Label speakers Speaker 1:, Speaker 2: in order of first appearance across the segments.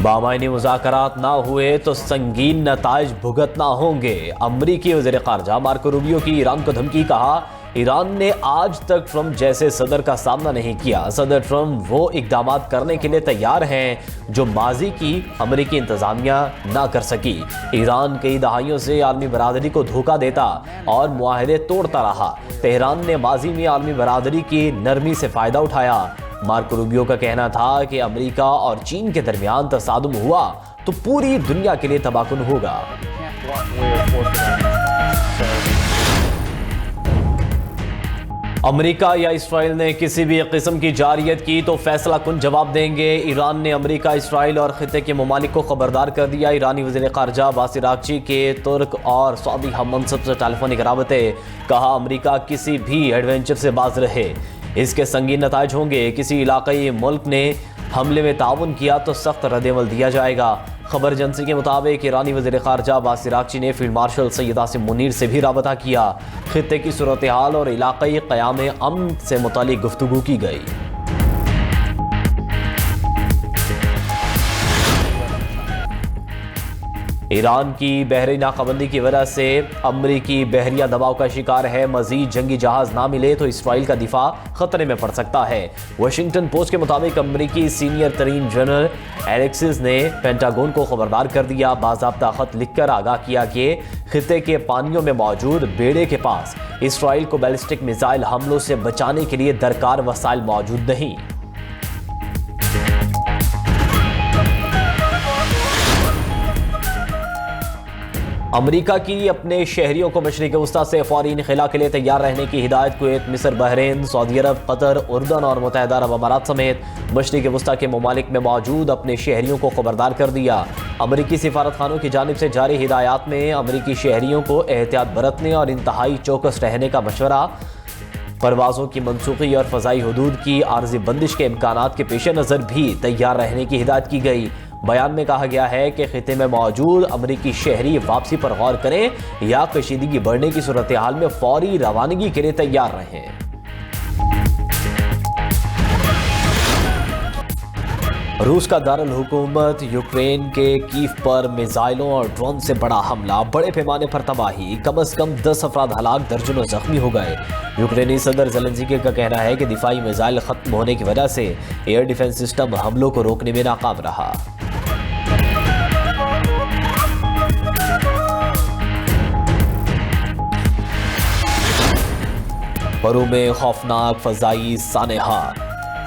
Speaker 1: बामायनी मुज़ाकरात ना हुए तो संगीन नताइज भुगतना होंगे। अमरीकी वज़ीर ख़ारजा मार्को रूबियो की ईरान को धमकी। कहा, ईरान ने आज तक ट्रंप जैसे सदर का सामना नहीं किया। सदर ट्रंप वो इक़दाम करने के लिए तैयार हैं जो माजी की अमरीकी इंतज़ामिया ना कर सकी। ईरान कई दहाइयों से आलमी बरादरी को धोखा देता और मुआहदे तोड़ता रहा। तेहरान ने माजी में आलमी बरादरी की नरमी से फ़ायदा उठाया। मार्को रूबियो का कहना था कि अमेरिका और चीन के दरमियान तसादुम हुआ तो पूरी दुनिया के लिए तबाहकुन होगा। अमेरिका या इसराइल ने किसी भी किस्म की जारियत की तो फैसला कुन जवाब देंगे। ईरान ने अमेरिका, इसराइल और खिते के ममालिक को खबरदार कर दिया। ईरानी वज़ीर ख़ारजा अब्बास अराग़ची के तुर्क और सऊदी हम मनसब से टेलीफोनिक राबते। कहा, अमेरिका किसी भी एडवेंचर से बाज रहे, इसके संगीन नताइज होंगे। किसी इलाक़ाई मुल्क ने हमले में ताउन किया तो सख्त रद्द-ए-अमल दिया जाएगा। खबर एजेंसी के मुताबिक ईरानी वज़ीर ख़ारजा अब्बास अराग़ची ने फील्ड मार्शल सैयद आसिम मुनीर से भी राबता किया। खित्ते की सूरत हाल और इलाक़ाई क़याम अमन से मुतालिक गुफ्तगू की गई। ईरान की बहरी नाकाबंदी की वजह से अमरीकी बहरिया दबाव का शिकार है। मजीद जंगी जहाज ना मिले तो इसराइल का दिफा खतरे में पड़ सकता है। वाशिंगटन पोस्ट के मुताबिक अमरीकी सीनियर तरीन जनरल एलेक्सिस ने पेंटागन को खबरदार कर दिया। बाज़ाब्ता खत लिखकर आगाह किया कि खिते के पानियों में मौजूद बेड़े के पास इसराइल को बैलिस्टिक मिसाइल हमलों से बचाने के लिए दरकार वसाइल मौजूद नहीं। अमेरिका की अपने शहरियों को मशरिक़ वस्ता से फौरी इनखला के लिए तैयार रहने की हिदायत। कुवैत, मिस्र, बहरीन, सऊदी अरब, कतर, उर्दन और मुत्तहिदा अरब अमारात समेत मशरिक़ वस्ता के ममालिक में मौजूद अपने शहरियों को खबरदार कर दिया। अमरीकी सिफारत खानों की जानिब से जारी हिदायत में अमरीकी शहरियों को एहतियात बरतने और इंतहाई चौकस रहने का मशवरा, परवाज़ों की मनसूखी और फ़ज़ाई हदूद की आर्ज़ी बंदिश के इम्कानात के पेश नज़र भी तैयार रहने की हिदायत की गई। बयान में कहा गया है कि खिते में मौजूद अमरीकी शहरी वापसी पर गौर करें या कशीदगी बढ़ने की सूरत हाल में फौरी रवानगी के लिए तैयार रहें। रूस का दारुल हुकूमत यूक्रेन के कीव पर मिसाइलों और ड्रोन से बड़ा हमला, बड़े पैमाने पर तबाही, कम से कम 10 अफराद हलाक, दर्जनों जख्मी हो गए। यूक्रेनी सदर ज़ेलेंस्की का कहना है कि दिफाई मिसाइल खत्म होने की वजह से एयर डिफेंस सिस्टम हमलों को रोकने में नाकाम रहा। परू में खौफनाक फजाई सानेहा,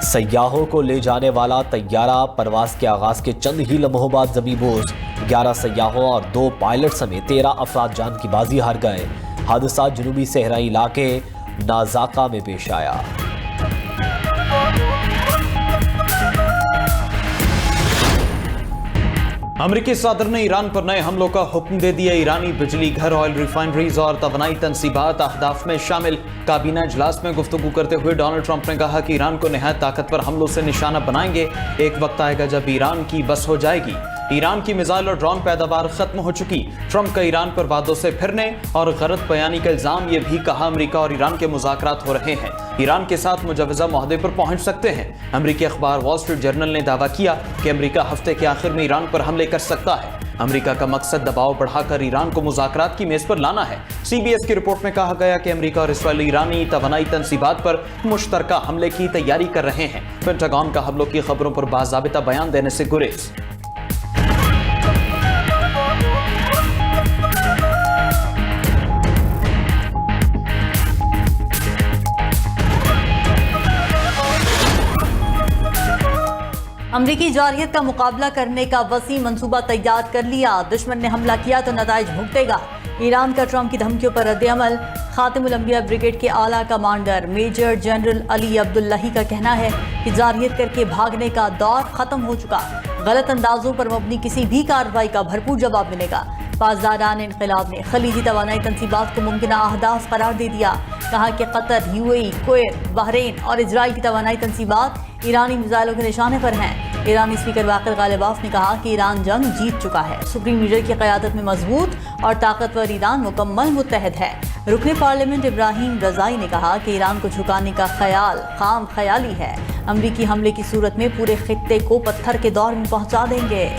Speaker 1: सयाहों को ले जाने वाला तैयारा परवाज के आगाज के चंद ही लम्हों बाद ज़मींबोज़। 11 सयाहों और 2 पायलट समेत 13 अफराद जान की बाजी हार गए। हादसा जनूबी सहराई इलाके नाजाका में पेश आया।
Speaker 2: अमरीकी सदर ने ईरान पर नए हमलों का हुक्म दे दिया। ईरानी बिजली घर, ऑयल रिफाइनरीज और तवानाई तनसीबात अहदाफ में शामिल। काबीना इजलास में गुफ्तगू करते हुए डोनाल्ड ट्रंप ने कहा कि ईरान को नहायत ताकतवर हमलों से निशाना बनाएंगे। एक वक्त आएगा जब ईरान की बस हो जाएगी। ईरान की मिसाइल और ड्रोन पैदावार खत्म हो चुकी। ट्रंप का ईरान पर वादों से फिरने और गलत बयानी का इल्जाम। ये भी कहा अमरीका और ईरान के मुज़ाकरात हो रहे हैं, ईरान के साथ मुजवज़ा मुआहदे पर पहुंच सकते हैं। अमरीकी अखबार वॉल स्ट्रीट जर्नल ने दावा किया कि अमरीका हफ्ते के आखिर में ईरान पर हमले कर सकता है। अमरीका का मकसद दबाव बढ़ाकर ईरान को मुज़ाकरात की मेज पर लाना है। CBS की रिपोर्ट में कहा गया कि अमरीका और इसराइल ईरानी तवानाई तनसीबात पर मुश्तरका हमले की तैयारी कर रहे हैं। पेंटागन का हमलों की खबरों पर बाज़ाबिता बयान देने से गुरेज।
Speaker 3: अमरीकी जारियत का मुकाबला करने का वसी मंसूबा तैयार कर लिया। दुश्मन ने हमला किया तो नताइज भुगतेगा। ईरान का ट्रंप की धमकियों पर रद्द-ए-अमल। खातिमुल अंबिया ब्रिगेड के आला commander major general Ali Abdullahi का कहना है कि जारियत करके भागने का दौर खत्म हो चुका। गलत अंदाजों पर मबनी किसी भी कार्रवाई का भरपूर जवाब मिलेगा। पासदारान इनकलाब ने खलीजी तवानाई तनसीबात को मुमकिना अहदाफ करार दे दिया। कहा कि कतर, UAE, कुवैत, बहरीन और इजराइल की तवानाई तनसीबात ईरानी मिसाइलों के निशाने पर हैं। ईरानी स्पीकर वाक़िर गालिबाफ ने कहा कि ईरान जंग जीत चुका है। सुप्रीम लीडर की क़यादत में मजबूत और ताकतवर ईरान मुकम्मल मुत्तहद है। रुकने पार्लियामेंट इब्राहिम रजाई ने कहा कि ईरान को झुकाने का ख्याल खाम ख्याली है। अमरीकी हमले की सूरत में पूरे खित्ते को पत्थर के दौर में पहुंचा देंगे।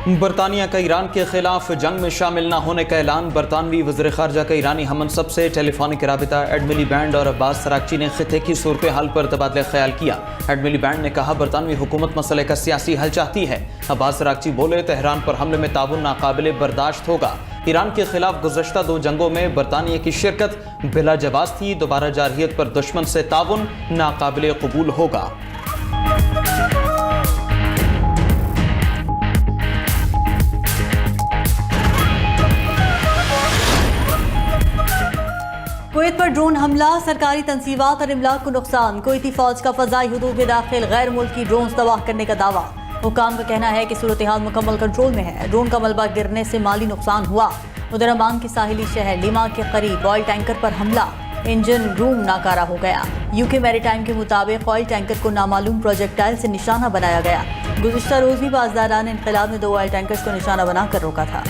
Speaker 2: बरतानिया का ईरान के खिलाफ जंग में शामिल न होने का ऐलान। बरतानवी वज़ीर ख़ारजा का ईरानी हमनसब से टेलीफोनिक राबिता एडमिली बैंड और अब्बास सरागची ने खिते की सूरत हाल पर तबादला ख्याल किया। एडमिली बैंड ने कहा बरतानवी हुकूमत मसले का सियासी हल चाहती है। अब्बास सरागची बोले तेहरान पर हमले में ताउन नाकाबिले बर्दाश्त होगा। ईरान के खिलाफ गुज़श्ता 2 जंगों में बरतानिया की शिरकत बिला जवाज़ थी। दोबारा जारहियत पर दुश्मन से ताउन नाकाबिले कबूल होगा।
Speaker 3: कुवैत पर ड्रोन हमला, सरकारी तंसीबात और इमलाक को नुकसान। कुवैती फौज का फजाई हुदूद में दाखिल गैर मुल्की ड्रोन तबाह करने का दावा। हुकाम का कहना है कि सूरत हाल मुकम्मल कंट्रोल में है। ड्रोन का मलबा गिरने से माली नुकसान हुआ। उधर अमान के साहिली शहर लिमा के करीब ऑयल टैंकर पर हमला, इंजन रूम नाकारा हो गया। यूके मैरीटाइम के मुताबिक ऑयल टैंकर को नामालूम प्रोजेक्टाइल से निशाना बनाया गया। गुज़िश्ता रोज भी बाज़दारान इनक़िलाब ने 2 ऑयल टैंकर्स को निशाना बनाकर रोका था।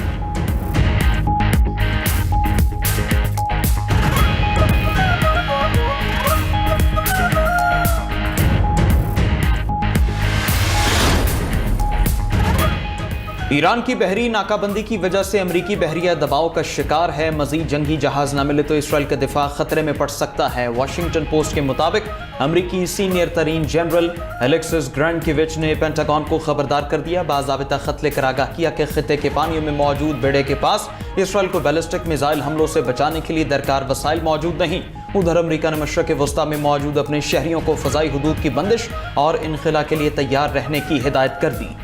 Speaker 2: ईरान की बहरी नाकाबंदी की वजह से अमरीकी बहरिया दबाव का शिकार है। मजीद जंगी जहाज न मिले तो इसराइल का दिफा खतरे में पड़ सकता है। वाशिंगटन पोस्ट के मुताबिक अमरीकी सीनियर तरीन जनरल एलेक्सिस ग्रैंडकिविच ने पेंटागन को खबरदार कर दिया। बाज़ाबिता खत लेकर आगाह किया कि खित्ते के पानियों में मौजूद बेड़े के पास इसराइल को बैलिस्टिक मिसाइल हमलों से बचाने के लिए दरकार वसाइल मौजूद नहीं। उधर अमरीका ने मशरक़ वस्ता में मौजूद अपने शहरियों को फ़ज़ाई हुदूद की बंदिश और इनखला के लिए तैयार रहने की हिदायत कर दी।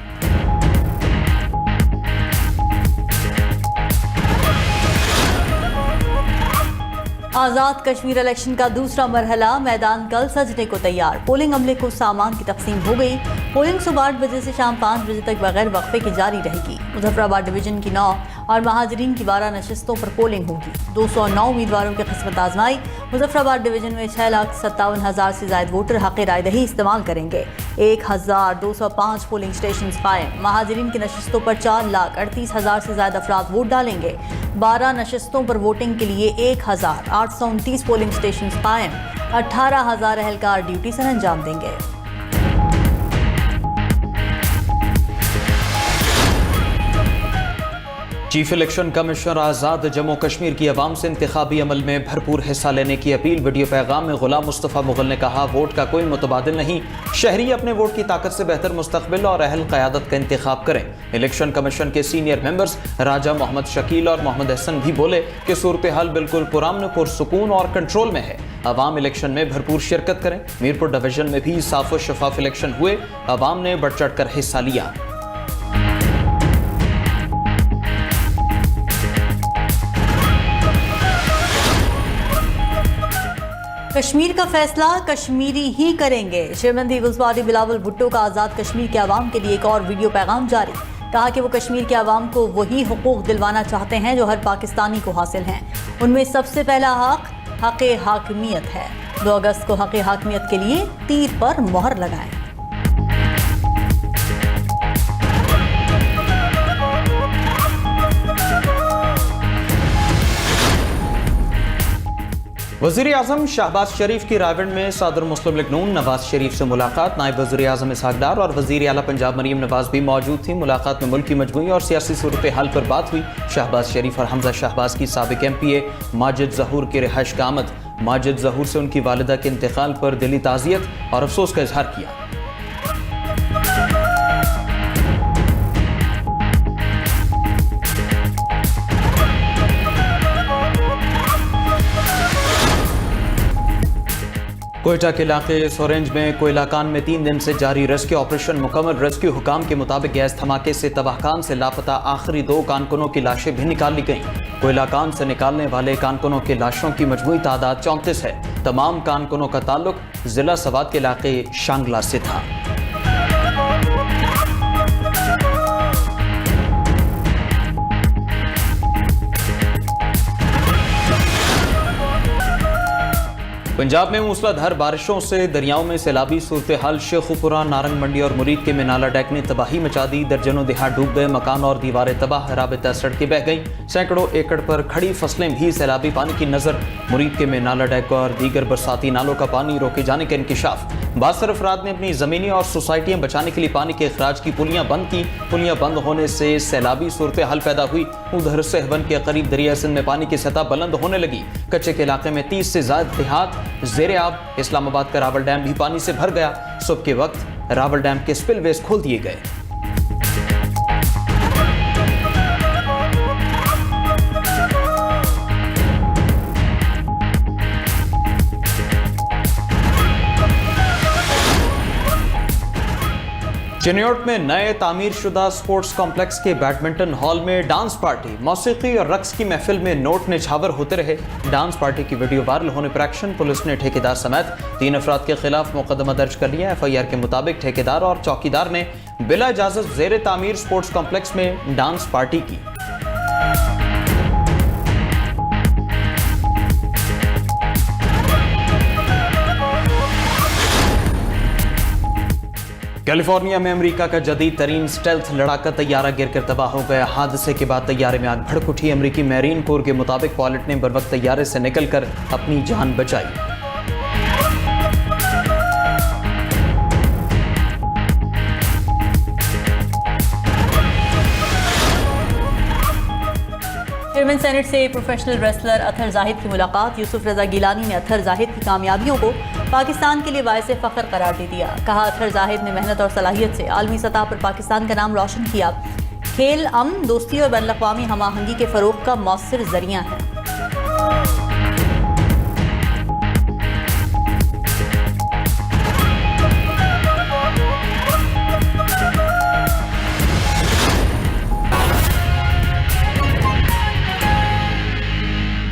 Speaker 3: आज़ाद कश्मीर इलेक्शन का दूसरा मरहला, मैदान कल सजने को तैयार। पोलिंग अमले को सामान की तकसीम हो गई। पोलिंग सुबह 8 बजे से शाम 5 बजे तक बगैर वक्फे के जारी रहेगी। मुजफ्फराबाद डिवीजन की 9 और महाजरीन की 12 नशिस्तों पर पोलिंग होगी। 209 उम्मीदवारों की किस्मत आजमाई। मुजफ्फराबाद डिवीजन में 6,57,000 से ज्यादा वोटर हक़ राय दही इस्तेमाल करेंगे। 1,205 पोलिंग स्टेशन कायम। महाजरीन की नशिस्तों पर 4,38,000 से ज्यादा अफराद वोट डालेंगे। 12 नशिस्तों पर वोटिंग के लिए 1,829 पोलिंग स्टेशन कायम। 18,000 एहलकार ड्यूटी सर अंजाम देंगे।
Speaker 2: चीफ इलेक्शन कमिश्नर आज़ाद जम्मू कश्मीर की आवाम से इंतखाबी अमल में भरपूर हिस्सा लेने की अपील। वीडियो पैगाम में गुलाम मुस्तफ़ा मुगल ने कहा वोट का कोई मुतबादिल नहीं, शहरी अपने वोट की ताकत से बेहतर मुस्तकबिल और अहल क़यादत का इंतखाब करें। इलेक्शन कमीशन के सीनियर मेंबर्स राजा मोहम्मद शकील और मोहम्मद हसन भी बोले कि सूरत हाल बिल्कुल पुरान, पुरसुकून और कंट्रोल में है। अवाम इलेक्शन में भरपूर शिरकत करें। मीरपुर डिवीजन में भी साफ व शफाफ इलेक्शन हुए। अवाम ने बढ़ चढ़ कर हिस्सा लिया।
Speaker 3: कश्मीर का फैसला कश्मीरी ही करेंगे। चेयरमैन पीपल्स पार्टी बिलावल भुट्टो का आज़ाद कश्मीर के अवाम के लिए एक और वीडियो पैगाम जारी। कहा कि वो कश्मीर के अवाम को वही हुकूक दिलवाना चाहते हैं जो हर पाकिस्तानी को हासिल हैं। उनमें सबसे पहला हक हाकिमियत है। 2 अगस्त को हक हाकिमियत के लिए तीर पर मोहर लगाएं।
Speaker 2: वज़ीर आज़म शहबाज शरीफ की रायगढ़ में सदर मुस्लिम लीग नून नवाज शरीफ से मुलाकात। नायब वज़ीर आज़म इसहाक डार और वज़ीर आला पंजाब मरीम नवाज भी मौजूद थी। मुलाकात में मुल्की मजमूई और सियासी सूरत हाल पर बात हुई। शहबाज शरीफ और हमजा शहबाज की साबिक MPA माजिद ज़हूर की रिहाइश का आमद। माजिद ज़हूर से उनकी वालिदा के इंतकाल पर दिली ताज़ियत और अफसोस का इजहार किया। कोयटा के इलाके सोरेंज में कोयला कान में 3 दिन से जारी रेस्क्यू ऑपरेशन मुकम्मल। रेस्क्यू हुकाम के मुताबिक गैस धमाके से तबाहकान से लापता आखिरी 2 कारकुनों की लाशें भी निकाल ली गईं। कोयला कान से निकालने वाले कारकुनों की लाशों की मजमूई तादाद 34 है। तमाम कारकुनों का ताल्लुक जिला सवात के इलाके शांगला से था। पंजाब में मूसलाधार बारिशों से दरियाओं में सैलाबी सूरत हाल। शेखुपुरा, नारंग मंडी और मुरीद के मिनाला डैक ने तबाही मचा दी। दर्जनों देहात डूब गए, मकान और दीवारें तबाह, राबता सड़कें बह गईं। सैकड़ों एकड़ पर खड़ी फसलें भी सैलाबी पानी की नजर। मुरीद के मिनाला डैक और दीगर बरसाती नालों का पानी रोके जाने का इंकिशाफ। बासर अफराद ने अपनी जमीनी और सोसाइटियां बचाने के लिए पानी के अखराज की पुलियां बंद की। पुलियां बंद होने से सैलाबी सूरत हाल पैदा हुई। उधर सहवन के करीब दरिया सिंध में पानी की सतह बुलंद होने लगी। कच्चे के इलाके में 30 से ज्यादा देहात जेरे आब। इस्लामाबाद का रावल डैम भी पानी से भर गया। सुबह के वक्त रावल डैम के स्पिलवेज खोल दिए गए। चिन्योट में नए तामीर शुदा स्पोर्ट्स कॉम्प्लेक्स के बैडमिंटन हॉल में डांस पार्टी, मौसीकी और रक्स की महफिल में नोट निछावर होते रहे। डांस पार्टी की वीडियो वायरल होने पर एक्शन। पुलिस ने ठेकेदार समेत 3 अफराद के खिलाफ मुकदमा दर्ज कर लिया। FIR के मुताबिक ठेकेदार और चौकीदार ने बिला इजाजत जेर तामीर स्पोर्ट्स कॉम्प्लेक्स में डांस पार्टी की। कैलिफोर्निया में अमेरिका का जदीद तरीन स्टेल्थ लड़ाका तैयारा गिरकर तबाह हो गया। हादसे के बाद तैयारे में आग भड़क उठी। अमेरिकी मैरीन कोर के मुताबिक पायलट ने बरवक्त तैयारे से निकलकर अपनी जान बचाई।
Speaker 3: चेयरमैन सेनेट से प्रोफेशनल रेसलर अतहर जाहिद की मुलाकात। यूसुफ रजा गिलानी ने अतहर जाहिद की कामयाबियों को पाकिस्तान के लिए बायसे फ़ख्र करार दे दिया। कहा, अतहर जाहिद ने मेहनत और सलाहियत से आलमी सतह पर पाकिस्तान का नाम रोशन किया। खेल अमन, दोस्ती और बैनुल अक़वामी हम आहंगी के फ़रोग़ का मौसर ज़रिया है।